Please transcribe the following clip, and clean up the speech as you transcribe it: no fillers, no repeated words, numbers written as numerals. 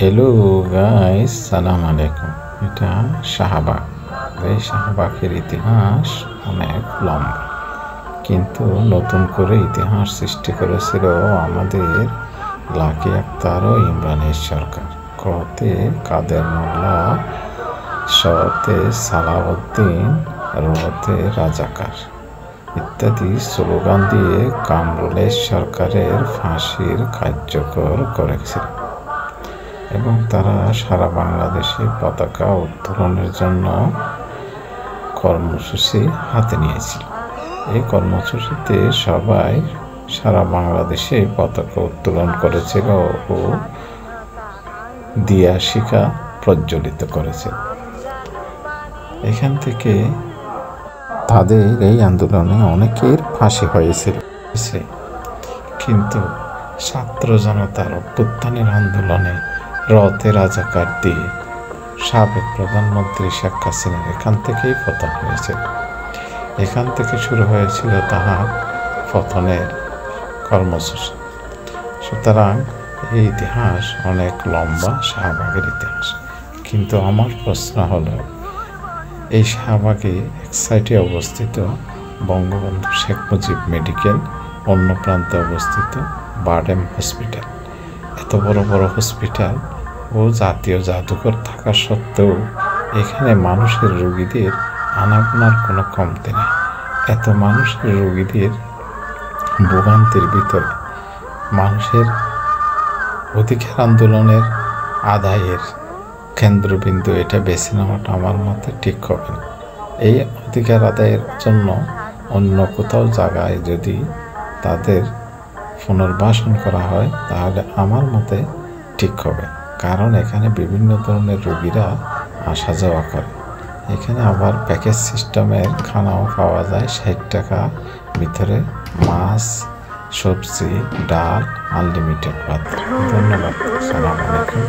Hello guys, সালাম আলাইকুম। এটা শাহবাগ। এই শাহবাগের ইতিহাস অনেক লম্বা, কিন্তু নতুন করে ইতিহাস সৃষ্টি করেছিল আমাদের লাকি আক্তার ও ইমরানের সরকার। কতে কাদের মোল্লা, শতে সালাউদ্দিন, রতে রাজাকার ইত্যাদি স্লোগান দিয়ে কামরুলের সরকারের ফাঁসির কার্যকর করেছিল এবং তারা সারা বাংলাদেশে পতাকা উত্তোলনের জন্য কর্মসূচি হাতে নিয়েছিল। এই কর্মসূচিতে সবাই সারা বাংলাদেশে পতাকা উত্তোলন করেছিল ও দিয়া শিখা প্রজ্বলিত করেছিল। এখান থেকে তাদের এই আন্দোলনে অনেকের ফাঁসি হয়েছিল, কিন্তু ছাত্র জনতার অভ্যুত্থানের আন্দোলনে রতে রাজাকার দিয়ে সাবেক প্রধানমন্ত্রী শেখ হাসিনার এখান থেকেই পতন হয়েছিল। এখান থেকে শুরু হয়েছিল তাহার পতনের কর্মসূচি। সুতরাং এই ইতিহাস অনেক লম্বা, শাহবাগের ইতিহাস। কিন্তু আমার প্রশ্ন হলো, এই শাহবাগে এক সাইডে অবস্থিত বঙ্গবন্ধু শেখ মুজিব মেডিকেল, অন্য প্রান্তে অবস্থিত বারডেম হসপিটাল। এত বড় বড় হসপিটাল ও জাতীয় জাদুঘর থাকা সত্ত্বেও এখানে মানুষের রোগীদের আনাগোনার কোনো কমতি নেই। এত মানুষের রোগীদের ভোগান্তির ভিতরে মানুষের অধিকার আন্দোলনের আদায়ের কেন্দ্রবিন্দু এটা বেছে নেওয়াটা আমার মতে ঠিক হবে না। এই অধিকার আদায়ের জন্য অন্য কোথাও জায়গায় যদি তাদের পুনর্বাসন করা হয় তাহলে আমার মতে ঠিক হবে, কারণ এখানে বিভিন্ন ধরনের রোগীরা আসা যাওয়া করে। এখানে আবার প্যাকেজ সিস্টেমের খানাও পাওয়া যায়, 60 টাকা ভিতরে মাছ, সবজি, ডাল, আনলিমিটেড ভাত। ধন্যবাদ। আসসালামু আলাইকুম।